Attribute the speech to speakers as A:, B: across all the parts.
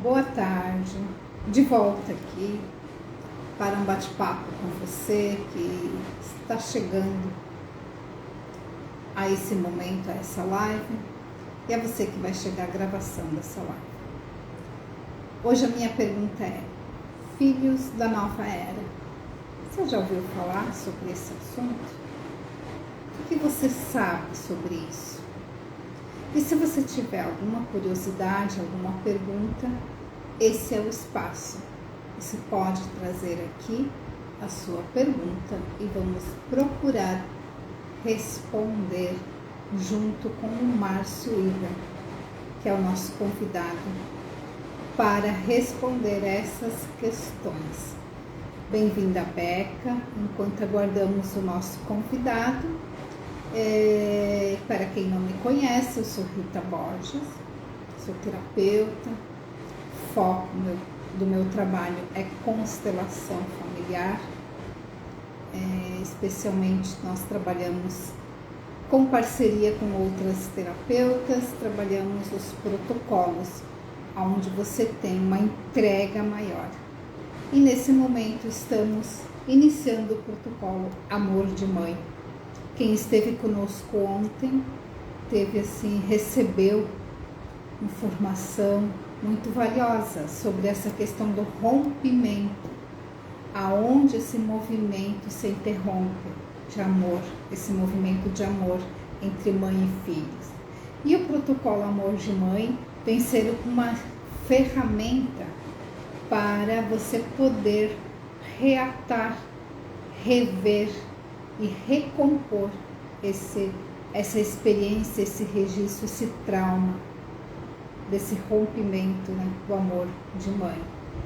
A: Boa tarde, de volta aqui para um bate-papo com você que está chegando a esse momento, a essa live, e é você que vai chegar à gravação dessa live. Hoje a minha pergunta é: filhos da nova era, você já ouviu falar sobre esse assunto? O que você sabe sobre isso? E se você tiver alguma curiosidade, alguma pergunta, esse é o espaço. Você pode trazer aqui a sua pergunta e vamos procurar responder junto com o Márcio Iva, que é o nosso convidado, para responder essas questões. Bem-vinda, Beca. Enquanto aguardamos o nosso convidado, para quem não me conhece, eu sou Rita Borges, sou terapeuta. O foco do meu trabalho é constelação familiar. Especialmente nós trabalhamos com parceria com outras terapeutas, trabalhamos os protocolos, onde você tem uma entrega maior. E nesse momento estamos iniciando o protocolo Amor de Mãe. Quem esteve conosco ontem recebeu informação muito valiosa sobre essa questão do rompimento, aonde esse movimento se interrompe de amor, esse movimento de amor entre mãe e filhos. E o protocolo Amor de Mãe vem ser uma ferramenta para você poder reatar, rever e recompor essa experiência, esse registro, esse trauma desse rompimento, né, do amor de mãe.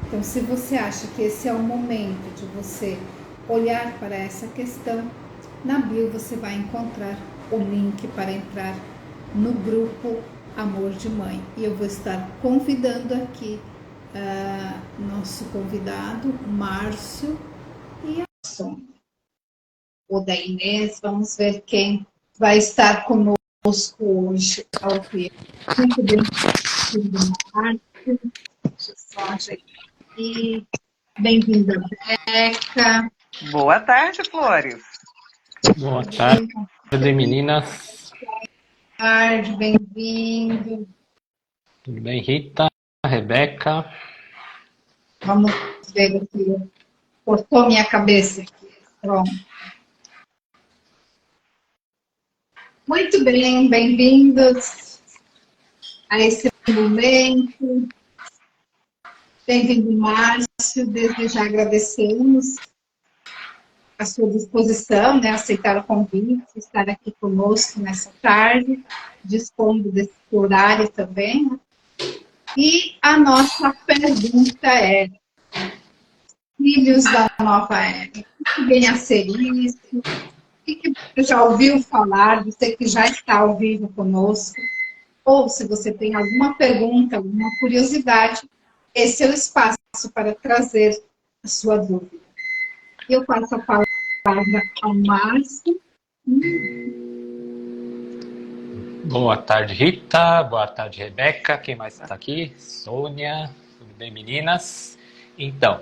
A: Então, se você acha que esse é o momento de você olhar para essa questão, na bio você vai encontrar o link para entrar no grupo Amor de Mãe. E eu vou estar convidando aqui nosso convidado, Márcio, e a o da Inês. Vamos ver quem vai estar conosco hoje ao vivo. Muito bem-vindo, Márcio. Deixa eu só ajeitar aqui. Bem-vinda, Beca.
B: Boa tarde, Flores.
C: Boa tarde, meninas.
A: Boa tarde, bem-vindo.
C: Tudo bem, Rita, Rebeca?
A: Vamos ver aqui. Cortou minha cabeça aqui. Pronto. Muito bem, bem-vindos a esse momento. Bem-vindo, Márcio. Desde já agradecemos a sua disposição, né, aceitar o convite, estar aqui conosco nessa tarde, dispondo desse horário também. Né? E a nossa pergunta é: filhos da nova era, o que vem a ser isso? O que você já ouviu falar? Você que já está ao vivo conosco, ou se você tem alguma pergunta, alguma curiosidade, esse é o espaço para trazer a sua dúvida. Eu passo a palavra ao Márcio.
C: Boa tarde, Rita. Boa tarde, Rebeca. Quem mais está aqui? Sônia. Tudo bem, meninas? Então,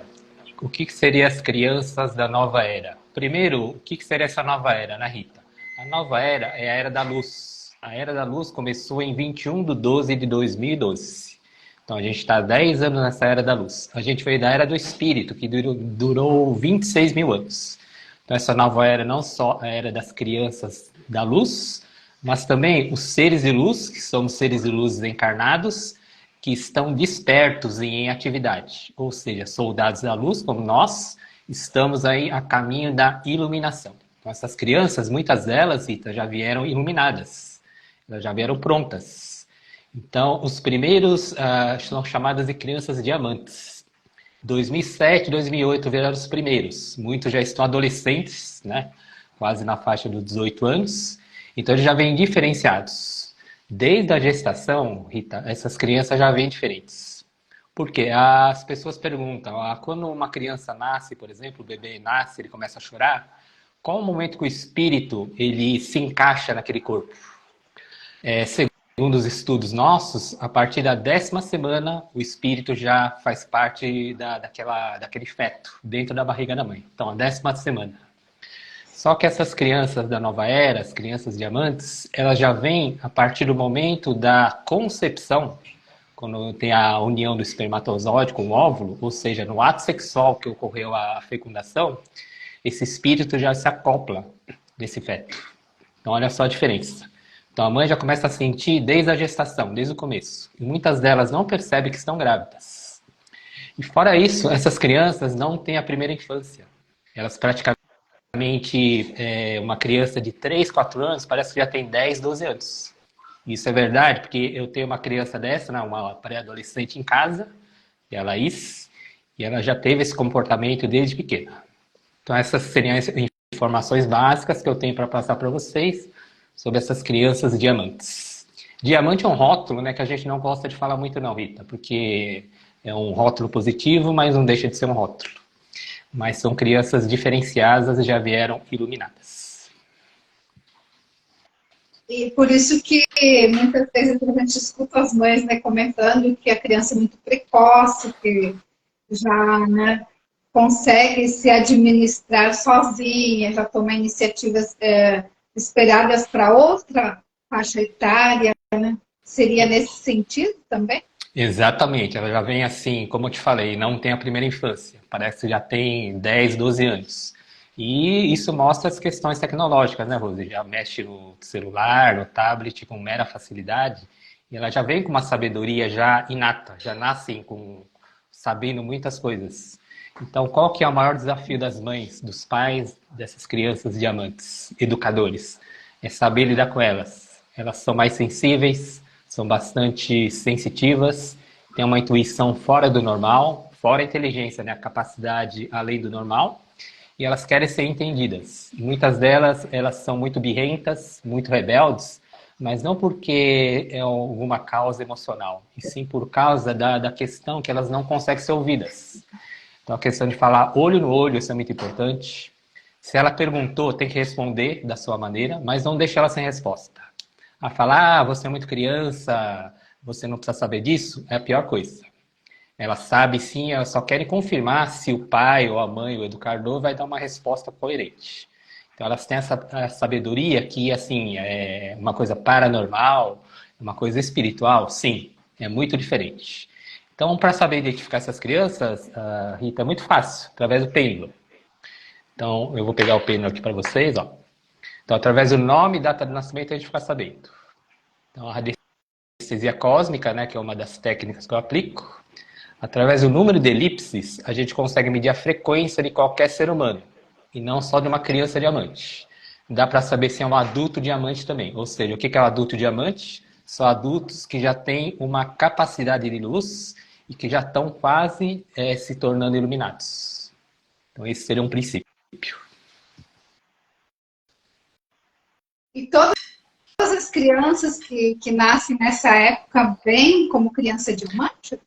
C: o que seriam as crianças da nova era? Primeiro, o que seria essa nova era, né, Rita? A nova era é a Era da Luz. A Era da Luz começou em 21/12/2012. Então, a gente está há 10 anos nessa Era da Luz. A gente veio da Era do Espírito, que durou 26 mil anos. Então, essa nova era não só a Era das crianças da luz, mas também os seres de luz, que somos seres de luz encarnados, que estão despertos e em atividade. Ou seja, soldados da luz, como nós, estamos aí a caminho da iluminação. Então, essas crianças, muitas delas, Rita, já vieram iluminadas. Elas já vieram prontas. Então, os primeiros são chamadas de crianças diamantes. 2007, 2008 vieram os primeiros. Muitos já estão adolescentes, né? Quase na faixa dos 18 anos. Então, eles já vêm diferenciados. Desde a gestação, Rita, essas crianças já vêm diferentes. Por quê? As pessoas perguntam, quando uma criança nasce, por exemplo, o bebê nasce, ele começa a chorar, qual o momento que o espírito ele se encaixa naquele corpo? segundo os estudos nossos, a partir da 10ª semana, o espírito já faz parte daquele feto dentro da barriga da mãe. Então, a 10ª semana. Só que essas crianças da nova era, as crianças diamantes, elas já vêm a partir do momento da concepção, quando tem a união do espermatozoide com o óvulo, ou seja, no ato sexual que ocorreu a fecundação, esse espírito já se acopla desse feto. Então, olha só a diferença. Então, a mãe já começa a sentir desde a gestação, desde o começo. E muitas delas não percebem que estão grávidas. E fora isso, essas crianças não têm a primeira infância. Elas praticamente, uma criança de 3, 4 anos, parece que já tem 10, 12 anos. Isso é verdade, porque eu tenho uma criança dessa, né, uma pré-adolescente em casa, que é a Laís, e ela já teve esse comportamento desde pequena. Então, essas seriam as informações básicas que eu tenho para passar para vocês sobre essas crianças diamantes. Diamante é um rótulo, né, que a gente não gosta de falar muito não, Rita, porque é um rótulo positivo, mas não deixa de ser um rótulo. Mas são crianças diferenciadas e já vieram iluminadas.
A: E por isso que muitas vezes a gente escuta as mães, né, comentando que a criança é muito precoce, que já, né, consegue se administrar sozinha, já toma iniciativas esperadas para outra faixa etária, né? Seria nesse sentido também?
C: Exatamente, ela já vem assim, como eu te falei, não tem a primeira infância, parece que já tem 10, 12 anos. E isso mostra as questões tecnológicas, né, Rose? Já mexe no celular, no tablet com mera facilidade, e ela já vem com uma sabedoria já inata, já nascem com sabendo muitas coisas. Então, qual que é o maior desafio das mães, dos pais dessas crianças diamantes, educadores? É saber lidar com elas. Elas são mais sensíveis, são bastante sensitivas, têm uma intuição fora do normal, fora a inteligência, né? A capacidade além do normal, e elas querem ser entendidas. E muitas delas, elas são muito birrentas, muito rebeldes, mas não porque é alguma causa emocional, e sim por causa da questão que elas não conseguem ser ouvidas. Então, a questão de falar olho no olho, isso é muito importante. Se ela perguntou, tem que responder da sua maneira, mas não deixe ela sem resposta. A falar, você é muito criança, você não precisa saber disso, é a pior coisa. Ela sabe sim, ela só quer confirmar se o pai ou a mãe, o educador, vai dar uma resposta coerente. Então, elas têm essa sabedoria que, assim, é uma coisa paranormal, uma coisa espiritual, sim, é muito diferente. Então, para saber identificar essas crianças, Rita, é muito fácil, através do pêndulo. Então, eu vou pegar o pêndulo aqui para vocês, ó. Então, através do nome e data de nascimento, a gente fica sabendo. Então, a radiestesia cósmica, né, que é uma das técnicas que eu aplico, através do número de elipses, a gente consegue medir a frequência de qualquer ser humano, e não só de uma criança diamante. Dá para saber se é um adulto diamante também. Ou seja, o que é um adulto diamante? São adultos que já têm uma capacidade de luz e que já estão quase se tornando iluminados. Então, esse seria um princípio.
A: E todas as crianças que nascem nessa época vêm como criança diamante?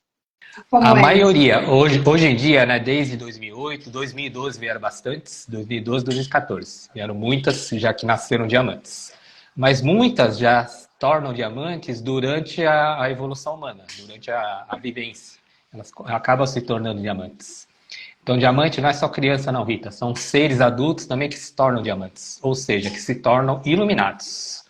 C: A maioria, hoje em dia, né, desde 2008, 2012 vieram bastantes, 2012, 2014. Vieram muitas já que nasceram diamantes. Mas muitas já se tornam diamantes durante a evolução humana, durante a vivência. Elas acabam se tornando diamantes. Então, diamante não é só criança não, Rita. São seres adultos também que se tornam diamantes. Ou seja, que se tornam iluminados.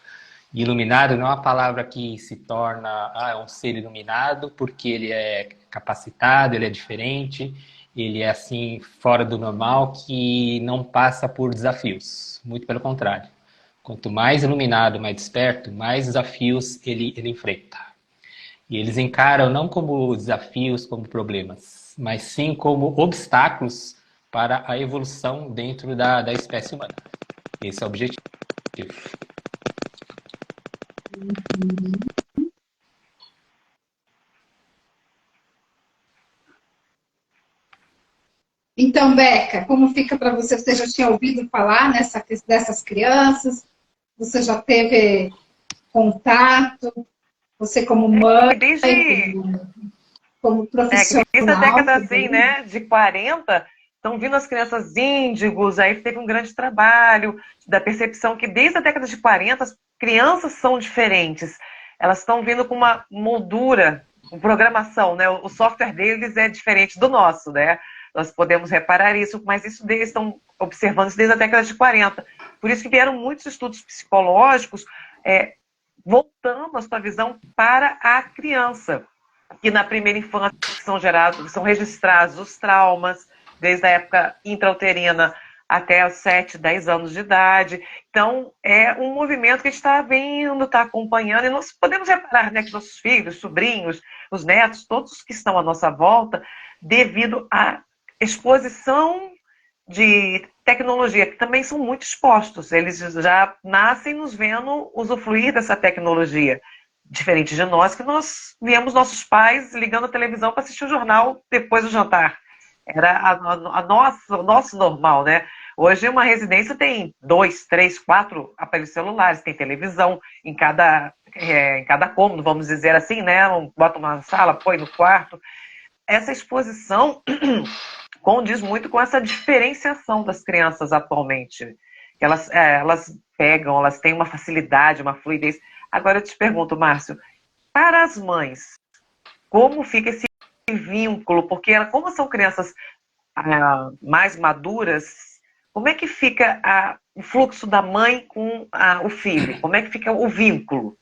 C: Iluminado não é uma palavra que se torna é um ser iluminado porque ele é capacitado, ele é diferente, ele é assim fora do normal, que não passa por desafios. Muito pelo contrário. Quanto mais iluminado, mais desperto, mais desafios ele enfrenta. E eles encaram não como desafios, como problemas, mas sim como obstáculos para a evolução dentro da espécie humana. Esse é o objetivo.
A: Então, Beca, como fica para você? Você já tinha ouvido falar dessas crianças? Você já teve contato? Você como mãe, como profissional?
B: Desde a década assim, né, de 40, estão vindo as crianças índigos, aí teve um grande trabalho da percepção que desde a década de 40 as crianças são diferentes. elas estão vindo com uma moldura, com programação, né? O software deles é diferente do nosso, né? Nós podemos reparar isso, mas isso eles estão observando isso desde a década de 40. Por isso que vieram muitos estudos psicológicos voltando a sua visão para a criança, que na primeira infância são registrados os traumas, desde a época intrauterina até os 7, 10 anos de idade. Então, é um movimento que a gente está vendo, está acompanhando, e nós podemos reparar, né, que nossos filhos, sobrinhos, os netos, todos que estão à nossa volta, devido à exposição de tecnologia, que também são muito expostos. Eles já nascem nos vendo usufruir dessa tecnologia. Diferente de nós, que nós víamos nossos pais ligando a televisão para assistir o jornal depois do jantar. Era o nosso normal, né? Hoje uma residência tem 2, 3, 4 aparelhos celulares, tem televisão em cada cômodo, vamos dizer assim, né? Bota uma sala, põe no quarto. Essa exposição condiz muito com essa diferenciação das crianças atualmente. Elas pegam, elas têm uma facilidade, uma fluidez. Agora eu te pergunto, Márcio, para as mães, como fica esse vínculo? Porque como são crianças mais maduras, como é que fica o fluxo da mãe com o filho? Como é que fica o vínculo?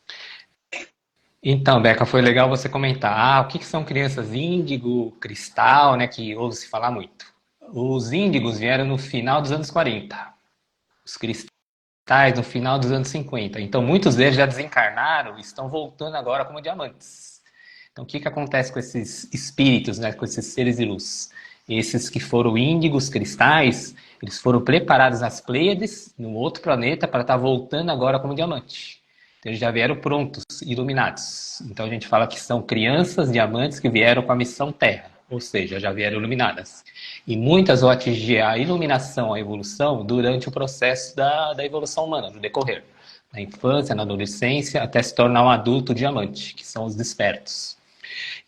C: Então, Beca, foi legal você comentar. O que são crianças índigo, cristal, né, que ouve-se falar muito. Os índigos vieram no final dos anos 40. Os cristais no final dos anos 50. Então, muitos deles já desencarnaram e estão voltando agora como diamantes. Então, o que acontece com esses espíritos, né, com esses seres de luz? Esses que foram índigos, cristais, eles foram preparados nas Pleiades, num outro planeta, para estar voltando agora como diamante. Então, eles já vieram prontos, iluminados. Então, a gente fala que são crianças diamantes que vieram com a missão Terra, ou seja, já vieram iluminadas. E muitas vão atingir a iluminação, a evolução, durante o processo da evolução humana, no decorrer. Na infância, na adolescência, até se tornar um adulto diamante, que são os despertos.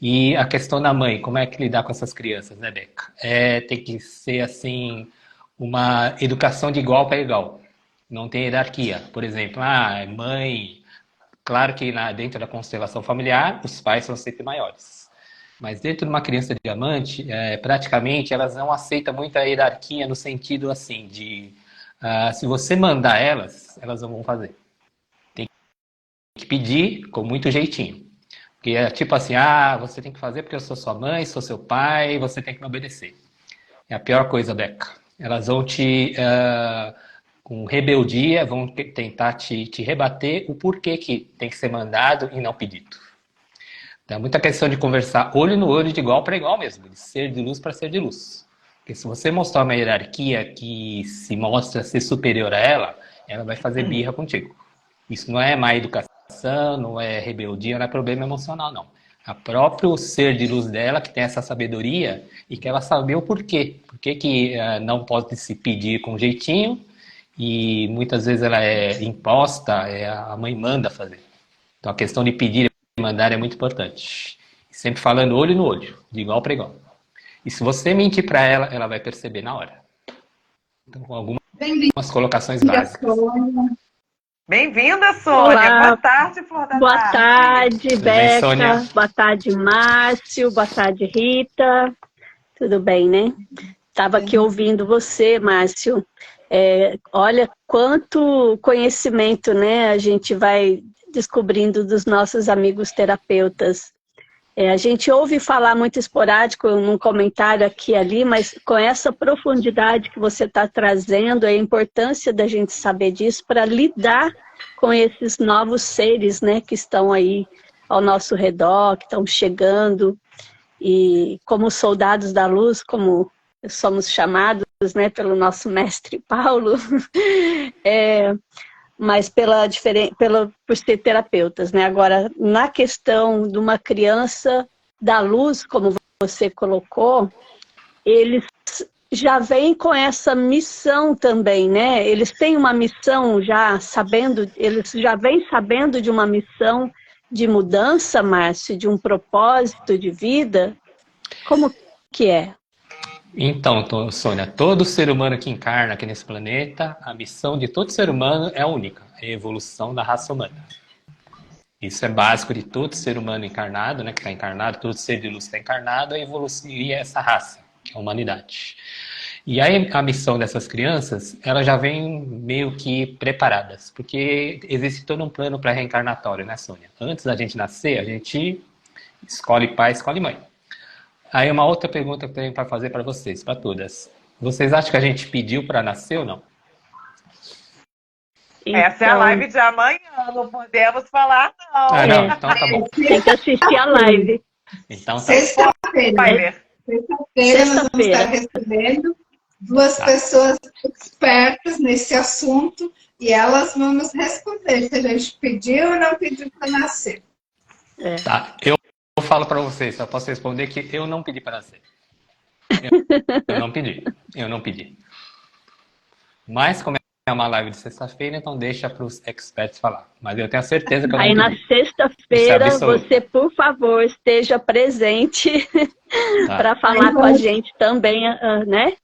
C: E a questão da mãe, como é que lidar com essas crianças, né, Beca? Tem que ser, assim, uma educação de igual para igual. Não tem hierarquia. Por exemplo, mãe... Claro que dentro da constelação familiar, os pais são sempre maiores. Mas dentro de uma criança diamante, praticamente, elas não aceitam muito a hierarquia no sentido, assim, de... se você mandar elas não vão fazer. Tem que pedir com muito jeitinho. Porque é tipo assim, você tem que fazer porque eu sou sua mãe, sou seu pai, você tem que me obedecer. É a pior coisa, Beca. Elas vão com rebeldia, vão tentar te rebater o porquê que tem que ser mandado e não pedido. Então, é muita questão de conversar olho no olho, de igual para igual mesmo, de ser de luz para ser de luz. Porque se você mostrar uma hierarquia que se mostra ser superior a ela vai fazer birra contigo. Isso não é má educação, não é rebeldia, não é problema emocional, não. A próprio ser de luz dela que tem essa sabedoria e que ela sabe o porquê. Por que não pode se pedir com jeitinho e muitas vezes ela é imposta, a mãe manda fazer. Então a questão de pedir e mandar é muito importante. Sempre falando olho no olho, de igual para igual. E se você mentir para ela vai perceber na hora. Então, com algumas colocações básicas.
B: Bem-vinda, Sônia.
D: Olá.
B: Boa tarde, Flor da
D: Boa tarde,
C: Tudo bem,
D: Beca.
C: Sônia?
D: Boa tarde, Márcio. Boa tarde, Rita. Tudo bem, né? Estava aqui ouvindo você, Márcio. Olha quanto conhecimento, né, a gente vai descobrindo dos nossos amigos terapeutas. A gente ouve falar muito esporádico num comentário aqui e ali, mas com essa profundidade que você está trazendo, a importância da gente saber disso para lidar com esses novos seres, né, que estão aí ao nosso redor, que estão chegando, e como soldados da luz, como somos chamados, né, pelo nosso mestre Paulo, mas por ser terapeutas, né? Agora, na questão de uma criança da luz, como você colocou, eles já vêm com essa missão também, né? Eles têm uma missão eles já vêm sabendo de uma missão de mudança, Márcio, de um propósito de vida. Como que é?
C: Então, Sônia, todo ser humano que encarna aqui nesse planeta, a missão de todo ser humano é única, é a evolução da raça humana. Isso é básico de todo ser humano encarnado, né, que está encarnado, todo ser de luz está encarnado, a evoluir essa raça, que é a humanidade. E aí a missão dessas crianças, elas já vêm meio que preparadas, porque existe todo um plano pré-reencarnatório, né, Sônia? Antes da gente nascer, a gente escolhe pai, escolhe mãe. Aí uma outra pergunta que eu tenho para fazer para vocês, para todas. Vocês acham que a gente pediu para nascer ou não?
B: Essa é a live de amanhã, não podemos falar, não.
C: Ah, não, então tá bom.
D: Tem que assistir a live.
C: Então tá.
A: Sexta-feira. Sexta-feira nós vamos estar recebendo duas pessoas expertas nesse assunto e elas vão nos responder se a gente pediu ou não pediu para nascer.
C: Tá, eu falo para vocês, só posso responder que eu não pedi para nascer. Eu não pedi. Mas como é uma live de sexta-feira, então deixa para os experts falar. Mas eu tenho a certeza que eu não pedi.
D: Aí na sexta-feira, você, por favor, esteja presente para falar com a gente também, né?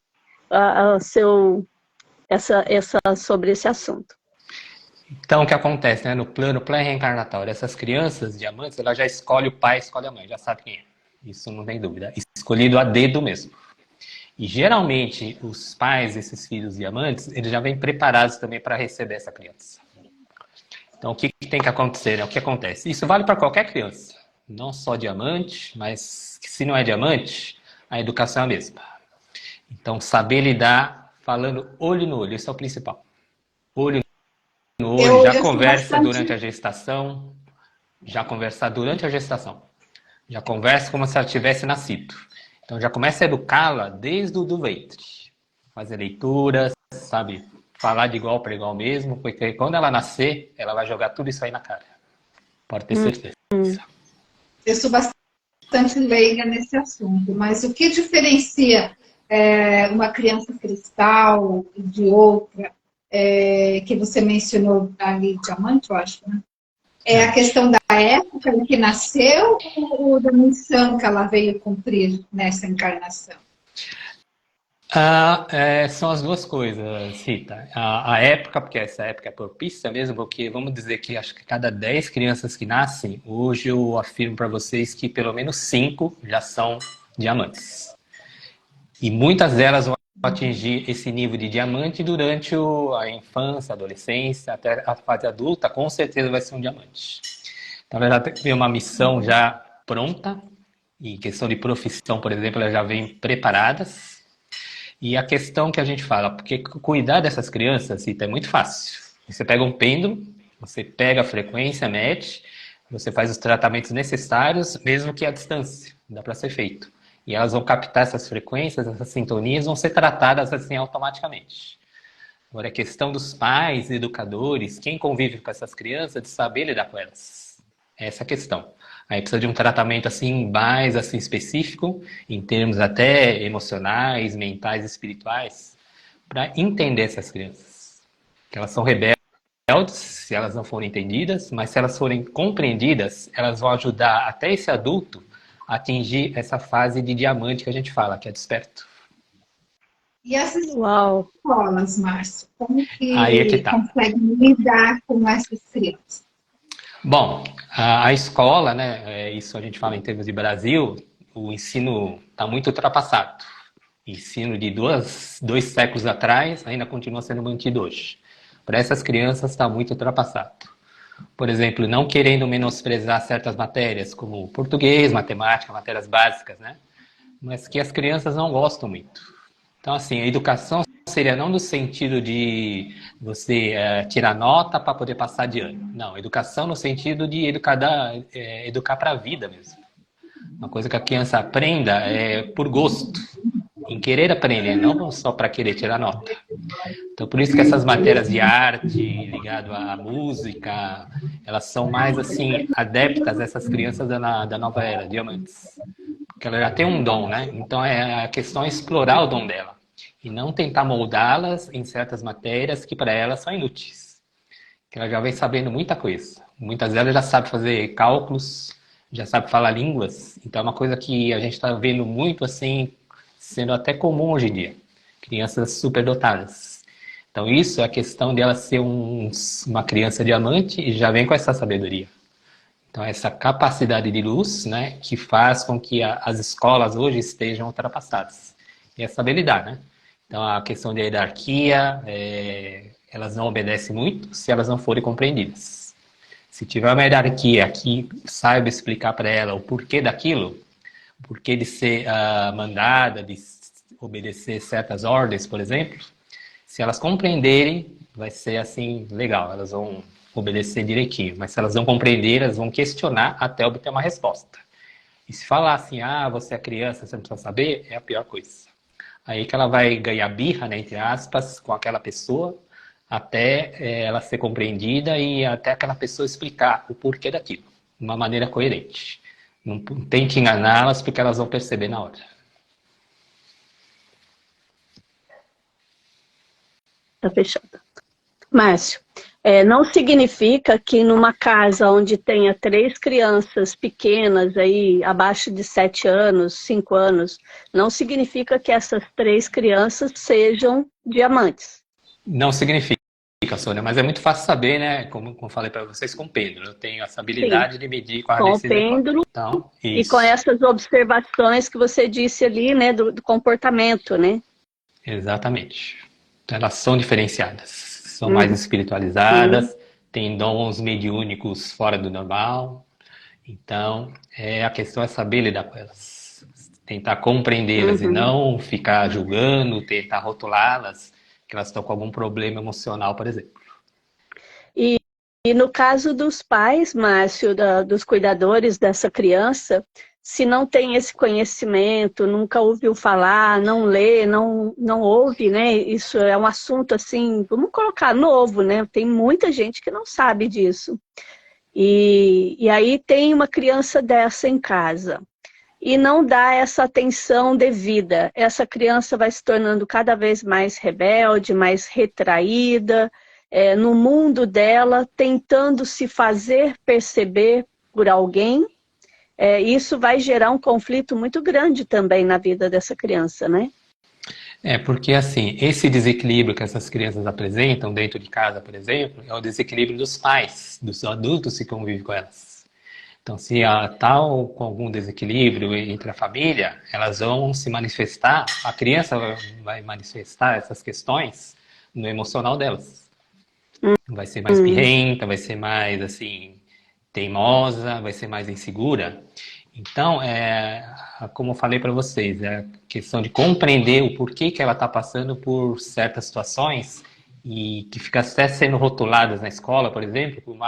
D: Sobre esse assunto.
C: Então, o que acontece, né? No plano pré-reencarnatório, essas crianças diamantes, ela já escolhe o pai, escolhe a mãe, já sabe quem é. Isso não tem dúvida. Escolhido a dedo mesmo. E geralmente, os pais desses filhos diamantes, eles já vêm preparados também para receber essa criança. Então, o que tem que acontecer? O que acontece? Isso vale para qualquer criança. Não só diamante, mas se não é diamante, a educação é a mesma. Então, saber lidar falando olho no olho, isso é o principal. Olho no olho, já conversa durante a gestação, já conversa como se ela tivesse nascido. Então, já começa a educá-la desde o do ventre. Fazer leituras, sabe? Falar de igual para igual mesmo, porque quando ela nascer, ela vai jogar tudo isso aí na cara. Pode ter certeza.
A: Eu sou bastante leiga nesse assunto, mas o que diferencia uma criança cristal de outra, que você mencionou ali, diamante, eu acho, né? É a questão da época em que nasceu ou da missão que ela veio cumprir nessa encarnação?
C: São as duas coisas, Rita. A época, porque essa época é propícia mesmo, porque vamos dizer que acho que cada 10 crianças que nascem, hoje eu afirmo para vocês que pelo menos 5 já são diamantes. E muitas delas vão atingir esse nível de diamante durante a infância, a adolescência, até a fase adulta, com certeza vai ser um diamante. Então ela já tem uma missão já pronta, e questão de profissão, por exemplo, elas já vêm preparadas. E a questão que a gente fala, porque cuidar dessas crianças, Rita, é muito fácil. Você pega um pêndulo, você pega a frequência, mede, você faz os tratamentos necessários, mesmo que à distância, dá para ser feito. E elas vão captar essas frequências, essas sintonias, vão ser tratadas assim automaticamente. Agora, a questão dos pais, educadores, quem convive com essas crianças, de saber lidar com elas. Essa é a questão. Aí precisa de um tratamento assim, mais assim, específico, em termos até emocionais, mentais, espirituais, para entender essas crianças. Que elas são rebeldes, se elas não forem entendidas, mas se elas forem compreendidas, elas vão ajudar até esse adulto atingir essa fase de diamante que a gente fala, que é desperto.
A: E essas escolas, Márcio, como que
C: tá.
A: conseguem lidar com essas crianças?
C: Bom, a escola, né, isso a gente fala em termos de Brasil, o ensino está muito ultrapassado. Ensino de dois séculos atrás ainda continua sendo mantido hoje. Para essas crianças está muito ultrapassado. Por exemplo, não querendo menosprezar certas matérias, como português, matemática, matérias básicas, né? Mas que as crianças não gostam muito. Então, assim, a educação seria não no sentido de você tirar nota para poder passar de ano. Não, educação no sentido de educar para a vida mesmo. Uma coisa que a criança aprenda por gosto, em querer aprender, não só para querer tirar nota. Então, por isso que essas matérias de arte, ligado à música, elas são mais, assim, adeptas a essas crianças da nova era, diamantes. Porque ela já tem um dom, né? Então, a questão é explorar o dom dela. E não tentar moldá-las em certas matérias que, para elas, são inúteis. Que ela já vem sabendo muita coisa. Muitas delas já sabem fazer cálculos, já sabem falar línguas. Então, é uma coisa que a gente está vendo muito, assim, sendo até comum hoje em dia. Crianças superdotadas. Então, isso é a questão dela ser uma criança diamante e já vem com essa sabedoria. Então, essa capacidade de luz, né, que faz com que as escolas hoje estejam ultrapassadas. E essa habilidade, né? Então, a questão de hierarquia, elas não obedecem muito se elas não forem compreendidas. Se tiver uma hierarquia que saiba explicar para ela o porquê daquilo, o porquê de ser mandada, de obedecer certas ordens, por exemplo, se elas compreenderem, vai ser assim, legal, elas vão obedecer direitinho. Mas se elas não compreenderem, elas vão questionar até obter uma resposta. E se falar assim, você é criança, você não precisa saber, é a pior coisa. Aí que ela vai ganhar birra, né, entre aspas, com aquela pessoa, até ela ser compreendida e até aquela pessoa explicar o porquê daquilo, de uma maneira coerente. Não tente enganá-las, porque elas vão perceber na hora.
D: Tá fechado. Márcio, não significa que numa casa onde tenha 3 crianças pequenas, aí abaixo de 7 anos, 5 anos, não significa que essas 3 crianças sejam diamantes.
C: Não significa, Sônia, mas é muito fácil saber, né? Como eu falei para vocês, com o pêndulo. Eu tenho essa habilidade de medir com a
D: com o pêndulo
C: então,
D: e com essas observações que você disse ali, né, do comportamento, né?
C: Exatamente. Então, elas são diferenciadas, são mais espiritualizadas, têm dons mediúnicos fora do normal. Então, a questão é saber lidar com elas. Tentar compreendê-las e não ficar julgando, tentar rotulá-las, que elas estão com algum problema emocional, por exemplo.
D: E no caso dos pais, Márcio, dos cuidadores dessa criança, se não tem esse conhecimento, nunca ouviu falar, não lê, não ouve, né? Isso é um assunto assim, vamos colocar novo, né? Tem muita gente que não sabe disso. E aí tem uma criança dessa em casa e não dá essa atenção devida. Essa criança vai se tornando cada vez mais rebelde, mais retraída, no mundo dela, tentando se fazer perceber por alguém. Isso vai gerar um conflito muito grande também na vida dessa criança, né?
C: Porque assim, esse desequilíbrio que essas crianças apresentam dentro de casa, por exemplo, é o desequilíbrio dos pais, dos adultos que convivem com elas. Então, se ela está com algum desequilíbrio entre a família, elas vão se manifestar, a criança vai manifestar essas questões no emocional delas. Vai ser mais birrenta, vai ser mais, assim, teimosa, vai ser mais insegura. Então, como eu falei para vocês, é a questão de compreender o porquê que ela está passando por certas situações e que fica até sendo rotuladas na escola, por exemplo, como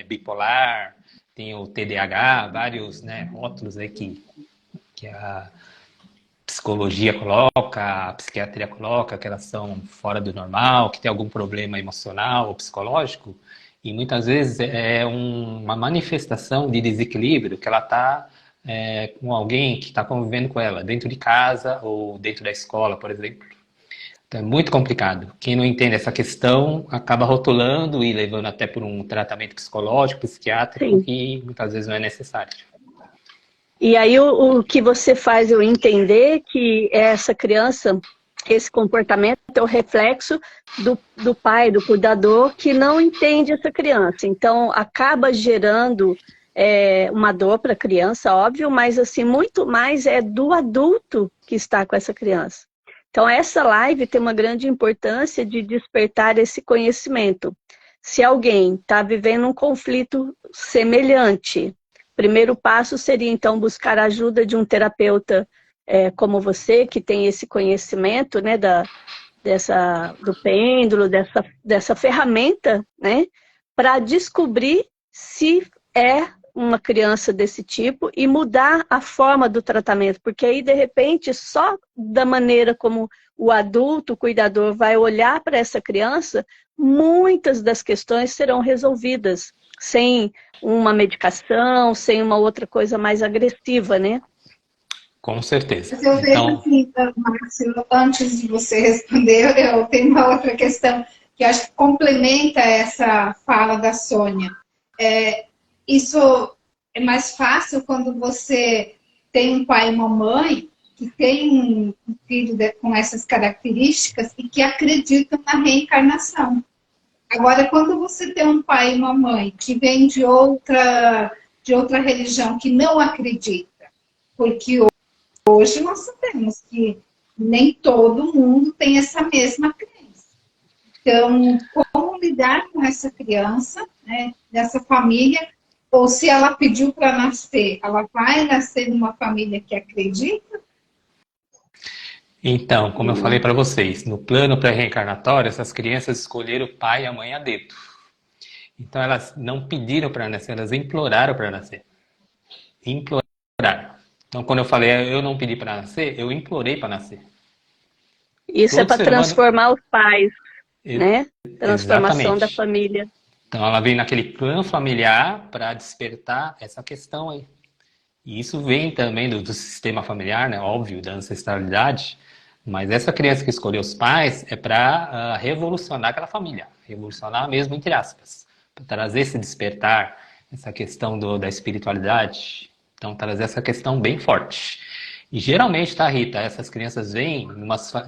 C: bipolar, tem o TDAH, vários, né, rótulos aí que a psicologia coloca, a psiquiatria coloca, que elas são fora do normal, que tem algum problema emocional ou psicológico, e muitas vezes é uma manifestação de desequilíbrio que ela está com alguém que está convivendo com ela, dentro de casa ou dentro da escola, por exemplo. Então é muito complicado. Quem não entende essa questão acaba rotulando e levando até por um tratamento psicológico, psiquiátrico, que muitas vezes não é necessário.
D: E aí o que você faz eu entender que essa criança, esse comportamento é o reflexo do pai, do cuidador, que não entende essa criança. Então, acaba gerando uma dor para a criança, óbvio, mas assim, muito mais é do adulto que está com essa criança. Então, essa live tem uma grande importância de despertar esse conhecimento. Se alguém está vivendo um conflito semelhante, o primeiro passo seria, então, buscar a ajuda de um terapeuta como você, que tem esse conhecimento, né, do pêndulo, dessa ferramenta, né, para descobrir se é uma criança desse tipo e mudar a forma do tratamento, porque aí, de repente, só da maneira como o adulto, o cuidador, vai olhar para essa criança, muitas das questões serão resolvidas, sem uma medicação, sem uma outra coisa mais agressiva, né?
C: Com certeza.
A: Mas eu vejo assim, Márcio, antes de você responder, eu tenho uma outra questão que acho que complementa essa fala da Sônia. Isso é mais fácil quando você tem um pai e uma mãe que tem um filho com essas características e que acreditam na reencarnação. Agora, quando você tem um pai e uma mãe que vem de outra de outra religião que não acredita, porque hoje nós sabemos que nem todo mundo tem essa mesma crença. Então, como lidar com essa criança, né, dessa família, ou se ela pediu para nascer, ela vai nascer numa família que acredita?
C: Então, como eu falei para vocês, no plano pré-reencarnatório, essas crianças escolheram o pai e a mãe a dedo. Então, elas não pediram para nascer, elas imploraram para nascer. Imploraram. Então, quando eu falei, eu não pedi para nascer, eu implorei para nascer.
D: Isso
C: Todo
D: é para
C: ser humano...
D: transformar os pais, né? Transformação
C: Exatamente.
D: da família.
C: Então, ela vem naquele plano familiar para despertar essa questão aí. E isso vem também do sistema familiar, né? Óbvio, da ancestralidade. Mas essa criança que escolheu os pais é para revolucionar aquela família. Revolucionar mesmo, entre aspas. Para trazer esse despertar, essa questão da espiritualidade. Então, trazer essa questão bem forte. E geralmente, tá, Rita? Essas crianças vêm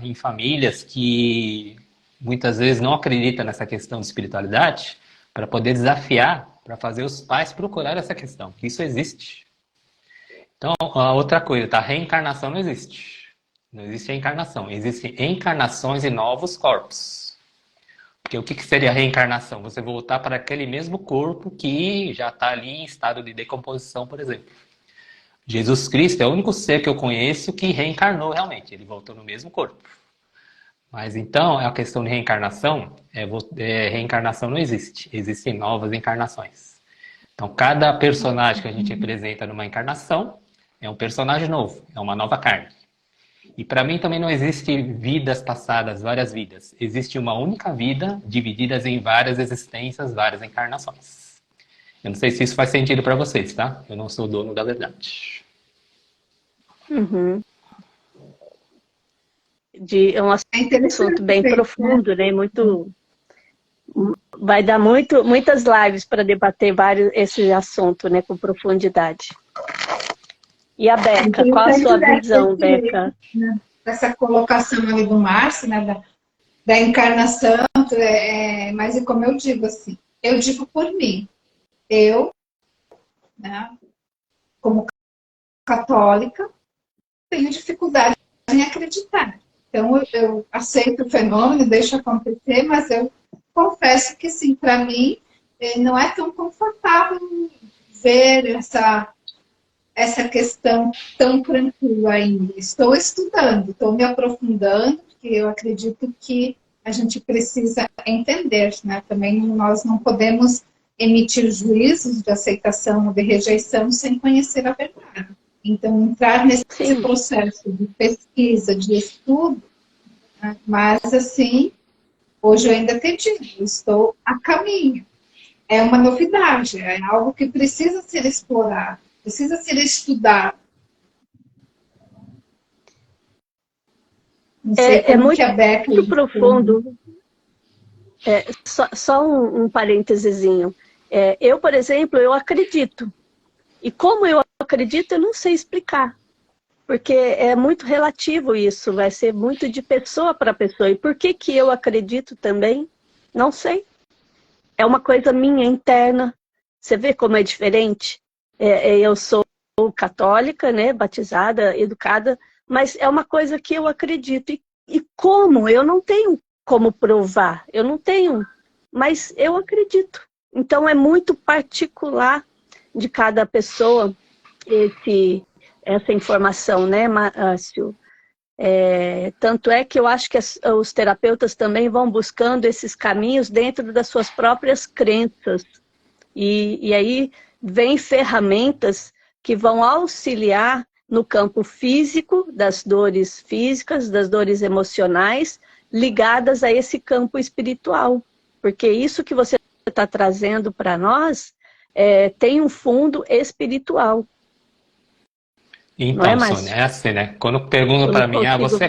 C: em famílias que muitas vezes não acreditam nessa questão de espiritualidade, para poder desafiar, para fazer os pais procurar essa questão, que isso existe. Então, a outra coisa, tá? Reencarnação não existe. Não existe reencarnação. Existem encarnações em novos corpos. Porque o que seria reencarnação? Você voltar para aquele mesmo corpo que já está ali em estado de decomposição, por exemplo. Jesus Cristo é o único ser que eu conheço que reencarnou realmente. Ele voltou no mesmo corpo. Mas então, a questão de reencarnação, reencarnação não existe. Existem novas encarnações. Então, cada personagem que a gente representa numa encarnação é um personagem novo, é uma nova carne. E para mim também não existe vidas passadas, várias vidas. Existe uma única vida, divididas em várias existências, várias encarnações. Eu não sei se isso faz sentido para vocês, tá? Eu não sou dono da verdade.
D: Uhum. É um assunto bem profundo, né? Vai dar muitas lives para debater esse assunto, né, com profundidade. E a Beca, qual a sua visão, Beca?
A: Essa colocação ali do Márcio, né, da encarnação, mas como eu digo assim, eu digo por mim, né, como católica, tenho dificuldade em acreditar. Então, eu aceito o fenômeno, deixo acontecer, mas eu confesso que, sim, para mim, não é tão confortável ver essa questão tão tranquila ainda. Estou estudando, estou me aprofundando, porque eu acredito que a gente precisa entender, né? Também nós não podemos emitir juízos de aceitação ou de rejeição sem conhecer a verdade. Então, entrar nesse processo de pesquisa, de estudo, né? Mas, assim, hoje eu ainda acredito, estou a caminho. É uma novidade, é algo que precisa ser explorado, precisa ser estudado. Não sei como
D: muito,
A: que a Beca...
D: muito profundo. Só um parêntesezinho. Eu, por exemplo, eu acredito. E como eu acredito, eu não sei explicar. Porque é muito relativo isso, vai ser muito de pessoa para pessoa. E por que eu acredito também? Não sei. É uma coisa minha, interna. Você vê como é diferente? Eu sou católica, né, batizada, educada, mas é uma coisa que eu acredito. E como? Eu não tenho como provar. Eu não tenho, mas eu acredito. Então é muito particular de cada pessoa essa informação, né, Márcio? Tanto é que eu acho que os terapeutas também vão buscando esses caminhos dentro das suas próprias crenças. E aí vem ferramentas que vão auxiliar no campo físico, das dores físicas, das dores emocionais, ligadas a esse campo espiritual. Porque isso que você está trazendo para nós tem um fundo espiritual.
C: Então, Sônia, é assim, né? Quando perguntam para mim, você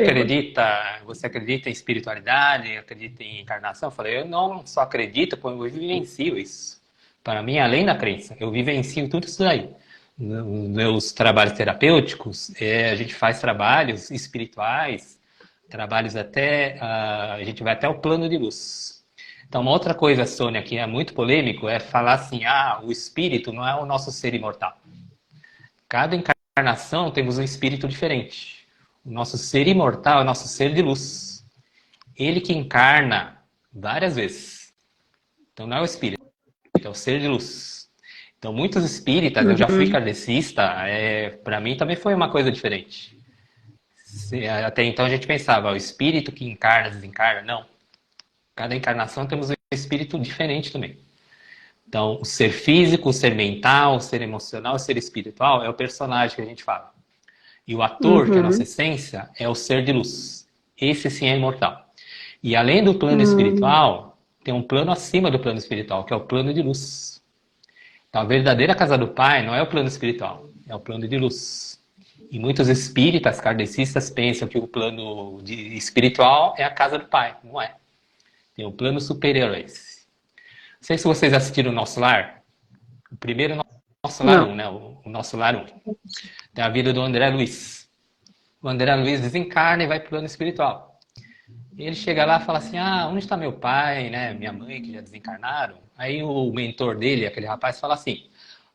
C: acredita em espiritualidade, acredita em encarnação? Eu falei, eu não só acredito, eu vivencio isso. Para mim, além da crença, eu vivencio tudo isso daí. Nos meus trabalhos terapêuticos, a gente faz trabalhos espirituais, trabalhos a gente vai até o plano de luz. Então, uma outra coisa, Sônia, que é muito polêmico, é falar assim, o espírito não é o nosso ser imortal. Cada encarnação temos um espírito diferente. O nosso ser imortal é o nosso ser de luz. Ele que encarna várias vezes. Então, não é o espírito, é o ser de luz. Então, muitos espíritas, eu já fui kardecista, para mim também foi uma coisa diferente. Até então a gente pensava, o espírito que encarna, desencarna, não. Cada encarnação temos um espírito diferente também. Então, o ser físico, o ser mental, o ser emocional, o ser espiritual é o personagem que a gente fala. E o ator, que é a nossa essência, é o ser de luz. Esse sim é imortal. E além do plano espiritual, tem um plano acima do plano espiritual, que é o plano de luz. Então, a verdadeira casa do Pai não é o plano espiritual, é o plano de luz. E muitos espíritas, kardecistas, pensam que o plano espiritual é a casa do Pai. Não é. Tem um plano superior a esse. Não sei se vocês assistiram o Nosso Lar. O primeiro Nosso Lar 1, né? O Nosso Lar 1. Tem a vida do André Luiz. O André Luiz desencarna e vai para o plano espiritual. Ele chega lá e fala assim, onde está meu pai, né? Minha mãe, que já desencarnaram. Aí o mentor dele, aquele rapaz, fala assim,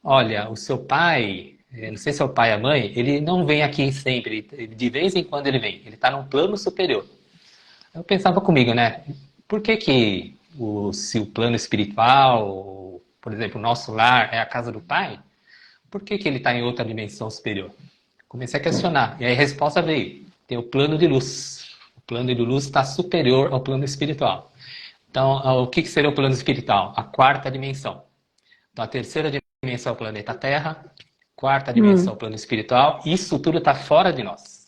C: olha, o seu pai, não sei se é o pai ou a mãe, ele não vem aqui sempre, de vez em quando ele vem. Ele está num plano superior. Eu pensava comigo, né? Por que se o plano espiritual, por exemplo, o nosso lar é a casa do Pai, por que ele está em outra dimensão superior? Comecei a questionar. E aí a resposta veio. Tem o plano de luz. O plano de luz está superior ao plano espiritual. Então, o que seria o plano espiritual? A quarta dimensão. Então, a terceira dimensão é o planeta Terra. Quarta dimensão é o plano espiritual. Isso tudo está fora de nós.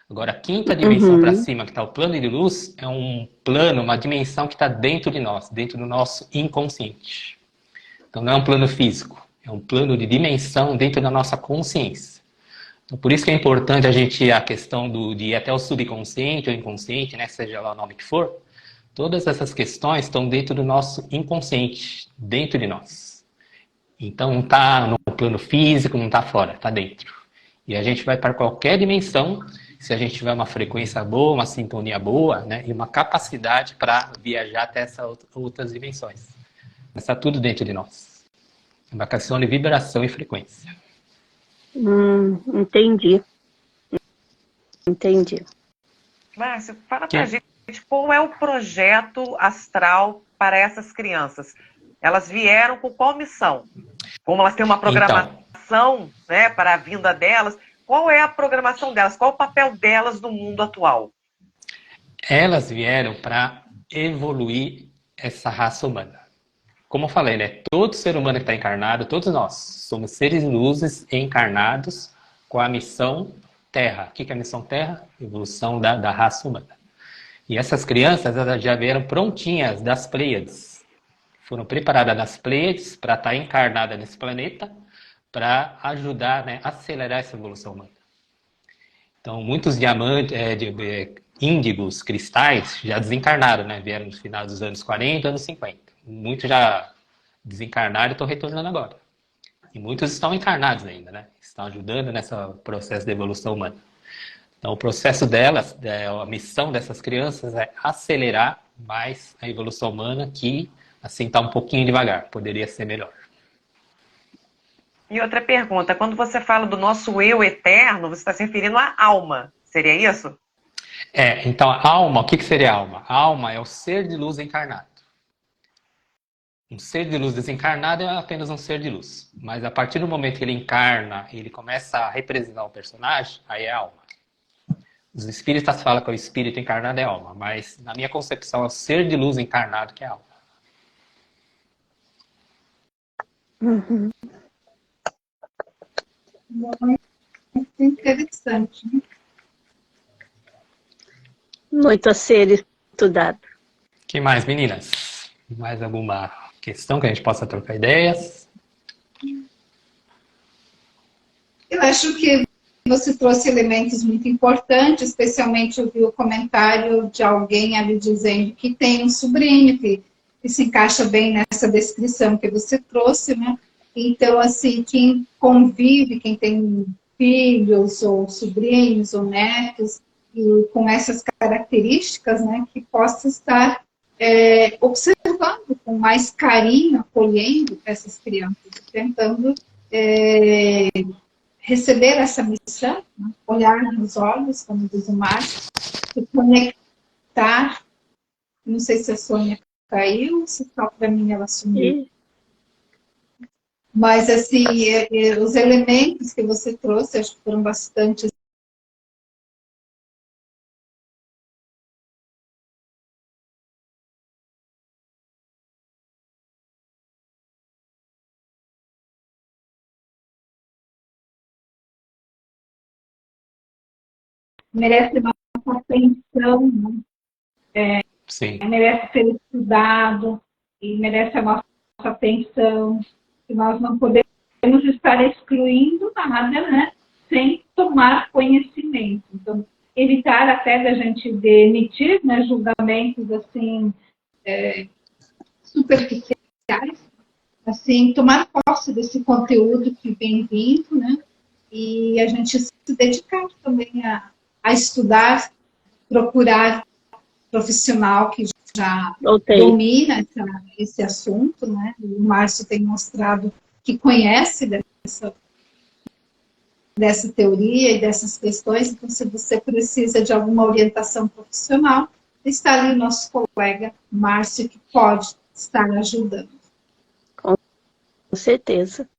C: Agora, a quinta dimensão para cima, que está o plano de luz, é um plano, uma dimensão que está dentro de nós, dentro do nosso inconsciente. Então, não é um plano físico, é um plano de dimensão dentro da nossa consciência. Então, por isso que é importante a questão de ir até o subconsciente ou inconsciente, né, seja lá o nome que for, todas essas questões estão dentro do nosso inconsciente, dentro de nós. Então, não está no plano físico, não está fora, está dentro. E a gente vai para qualquer dimensão, se a gente tiver uma frequência boa, uma sintonia boa, né, e uma capacidade para viajar até essas outras dimensões. Mas está tudo dentro de nós. É uma questão de vibração e frequência.
D: Entendi. Entendi.
B: Márcio, fala pra gente qual é o projeto astral para essas crianças. Elas vieram com qual missão? Como elas têm uma programação, né, para a vinda delas, qual é a programação delas? Qual o papel delas no mundo atual?
C: Elas vieram para evoluir essa raça humana. Como eu falei, né? Todo ser humano que está encarnado, todos nós, somos seres luzes encarnados com a missão Terra. O que é a missão Terra? Evolução da raça humana. E essas crianças, elas já vieram prontinhas das Pleiades. Foram preparadas nas Pleiades para estar encarnadas nesse planeta, para ajudar, né, a acelerar essa evolução humana. Então, muitos diamantes, índigos, cristais, já desencarnaram, né? Vieram no final dos anos 40, anos 50. Muitos já desencarnaram e estão retornando agora. E muitos estão encarnados ainda, né? Estão ajudando nesse processo de evolução humana. Então, o processo delas, a missão dessas crianças é acelerar mais a evolução humana, que, assim, está um pouquinho devagar. Poderia ser melhor.
B: E outra pergunta, quando você fala do nosso eu eterno, você está se referindo à alma, seria isso?
C: Então a alma, o que seria a alma? A alma é o ser de luz encarnado. Um ser de luz desencarnado é apenas um ser de luz. Mas a partir do momento que ele encarna, ele começa a representar um personagem, aí é a alma. Os espíritas falam que o espírito encarnado é a alma, mas na minha concepção é o ser de luz encarnado que é a alma.
A: Interessante.
D: Muito a ser estudado.
C: O que mais, meninas? Mais alguma questão que a gente possa trocar ideias?
A: Eu acho que você trouxe elementos muito importantes, especialmente eu vi o comentário de alguém ali dizendo que tem um sobrinho que se encaixa bem nessa descrição que você trouxe, né? Então, assim, quem convive, quem tem filhos ou sobrinhos ou netos e com essas características, né, que possa estar observando observando com mais carinho, acolhendo essas crianças, tentando receber essa missão, né? Olhar nos olhos, como diz o Márcio, se conectar. Não sei se a Sônia caiu, se só para mim ela sumiu. Mas, assim, os elementos que você trouxe, acho que foram bastante. Merece nossa atenção, né?
C: Sim.
A: Merece ser estudado e merece a nossa atenção. Que nós não podemos estar excluindo nada, né? Sem tomar conhecimento. Então, evitar até da gente emitir, né, julgamentos assim superficiais, assim, tomar posse desse conteúdo que vem vindo, né? E a gente se dedicar também a estudar, procurar profissional que já domina esse assunto, né? O Márcio tem mostrado que conhece dessa teoria e dessas questões, então se você precisa de alguma orientação profissional, está ali o nosso colega Márcio, que pode estar ajudando.
D: Com certeza.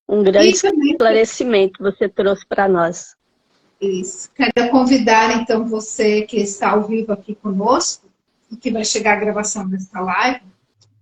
D: Um grande esclarecimento você trouxe para nós.
A: Isso. Quero convidar, então, você que está ao vivo aqui conosco, e que vai chegar a gravação desta live,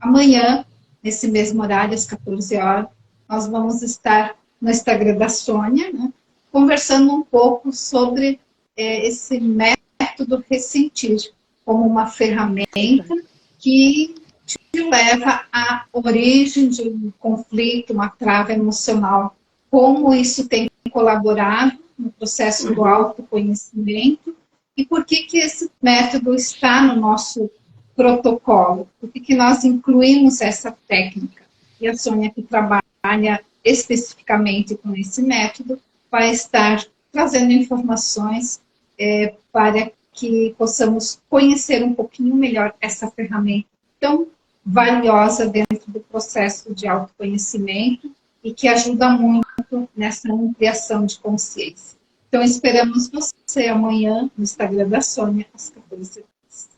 A: amanhã, nesse mesmo horário, às 14 horas, nós vamos estar no Instagram da Sônia, né, conversando um pouco sobre esse método ressentir, como uma ferramenta que te leva à origem de um conflito, uma trava emocional, como isso tem colaborado no processo do autoconhecimento e por que esse método está no nosso protocolo, por que nós incluímos essa técnica. E a Sônia, que trabalha especificamente com esse método, vai estar trazendo informações para que possamos conhecer um pouquinho melhor essa ferramenta tão valiosa dentro do processo de autoconhecimento e que ajuda muito nessa ampliação de consciência. Então, esperamos você amanhã no Instagram da Sônia, às 14 horas.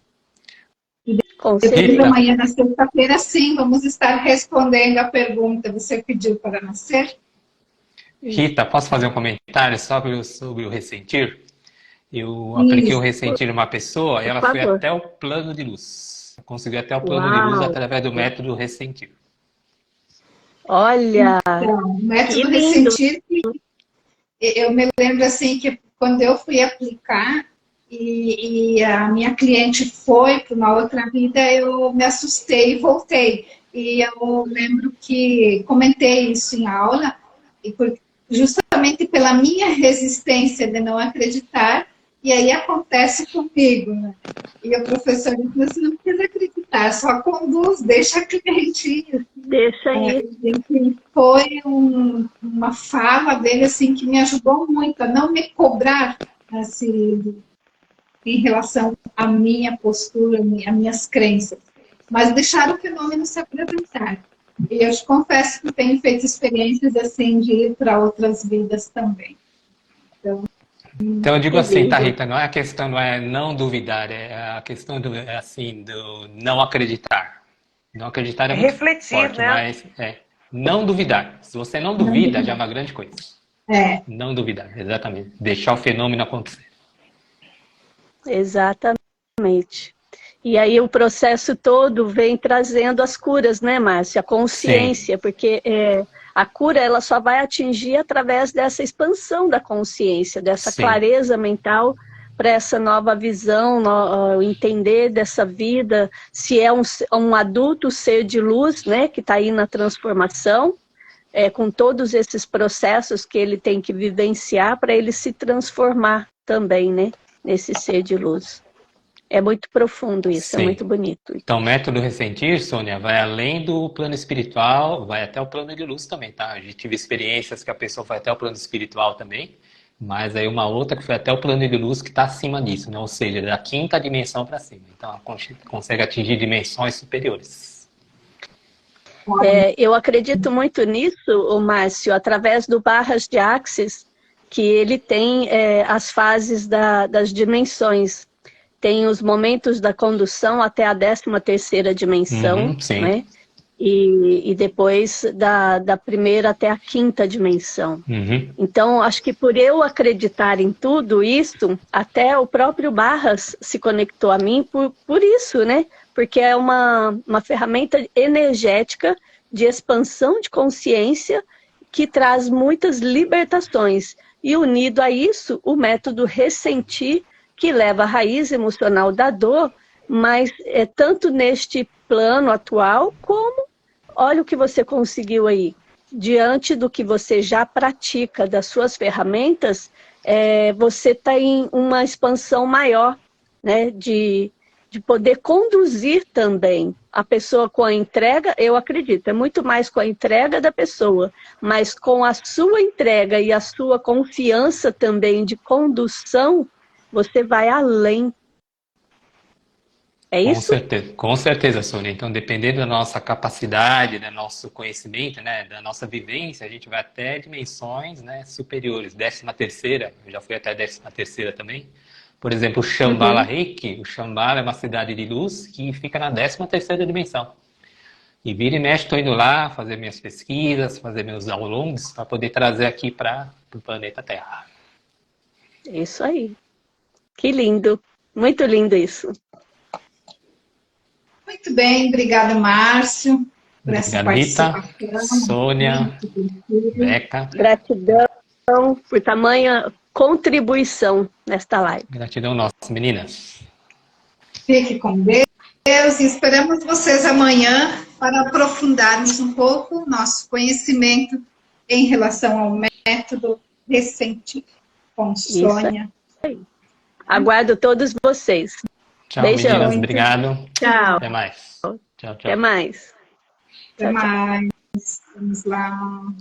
A: E depois amanhã, na sexta-feira, sim, vamos estar respondendo a pergunta. Você pediu para nascer?
C: Rita, posso fazer um comentário sobre o ressentir? Eu apliquei o ressentir em uma pessoa e ela foi até o plano de luz. Conseguiu até o plano de luz através do método ressentir.
D: Olha!
A: Então, o método ressentir, eu me lembro assim que quando eu fui aplicar e a minha cliente foi para uma outra vida, eu me assustei e voltei. E eu lembro que comentei isso em aula, e justamente pela minha resistência de não acreditar, e aí acontece comigo, né? E o professor disse, você não precisa acreditar, só conduz, deixa a cliente ir.
D: Deixa ir.
A: Foi uma fala dele assim, que me ajudou muito a não me cobrar assim, em relação à minha postura, às minhas crenças, mas deixar o fenômeno se apresentar. E eu te confesso que tenho feito experiências assim de ir para outras vidas também.
C: Então eu digo assim, tá, Rita, a questão não é não duvidar, é a questão do não acreditar. Não acreditar é muito
B: refletir,
C: forte,
B: né?
C: Mas não duvidar. Se você não duvida, já é uma grande coisa. Não duvidar, exatamente. Deixar o fenômeno acontecer.
D: Exatamente. E aí o processo todo vem trazendo as curas, né, Márcia? A consciência, sim, porque a cura ela só vai atingir através dessa expansão da consciência, dessa sim, clareza mental para essa nova visão, entender dessa vida, se é um adulto ser de luz, né, que está aí na transformação, com todos esses processos que ele tem que vivenciar para ele se transformar também, né, nesse ser de luz. É muito profundo isso, sim, é muito bonito.
C: Então, o método ressentir, Sônia, vai além do plano espiritual, vai até o plano de luz também, tá? A gente tive experiências que a pessoa vai até o plano espiritual também, Mas aí uma outra que foi até o plano de luz que está acima disso, né? Ou seja, da quinta dimensão para cima. Então ela consegue atingir dimensões superiores.
D: Eu acredito muito nisso, ô Márcio, através do Barras de Axis, que ele tem as fases das dimensões. Tem os momentos da condução até a 13ª dimensão,
C: Sim.
D: né? E depois da primeira até a 5ª dimensão. Então, acho que por eu acreditar em tudo isso, até o próprio Barras se conectou a mim por isso, né? Porque é uma ferramenta energética de expansão de consciência que traz muitas libertações. E unido a isso, o método Ressentir, que leva à raiz emocional da dor, mas tanto neste plano atual, como olha o que você conseguiu aí. Diante do que você já pratica, das suas ferramentas, você está em uma expansão maior, né, de poder conduzir também a pessoa com a entrega. Eu acredito, é muito mais com a entrega da pessoa, mas com a sua entrega e a sua confiança também de condução, você vai além. É isso?
C: Com certeza, Sônia. Então, dependendo da nossa capacidade, do nosso conhecimento, né, da nossa vivência, a gente vai até dimensões, né, superiores. 13ª, eu já fui até a 13ª também. Por exemplo, o Shambhala Reiki, o Shambhala é uma cidade de luz que fica na 13ª dimensão. E vira e mexe, estou indo lá fazer minhas pesquisas, fazer meus downloads, para poder trazer aqui para o planeta Terra.
D: Isso aí. Que lindo. Muito lindo isso.
A: Muito bem, obrigada, Márcio, por essa
C: Obrigado,
A: participação.
C: Rita, Sônia, Beca.
D: Gratidão por tamanha contribuição nesta live.
C: Gratidão nossa, meninas.
A: Fique com Deus e esperamos vocês amanhã para aprofundarmos um pouco o nosso conhecimento em relação ao método Ressentir com Sônia.
D: Aguardo todos vocês.
C: Tchau,
D: Beijão.
C: meninas. Obrigado.
D: Tchau.
C: Até mais. Tchau, tchau.
D: Até mais.
A: Até mais. Vamos lá.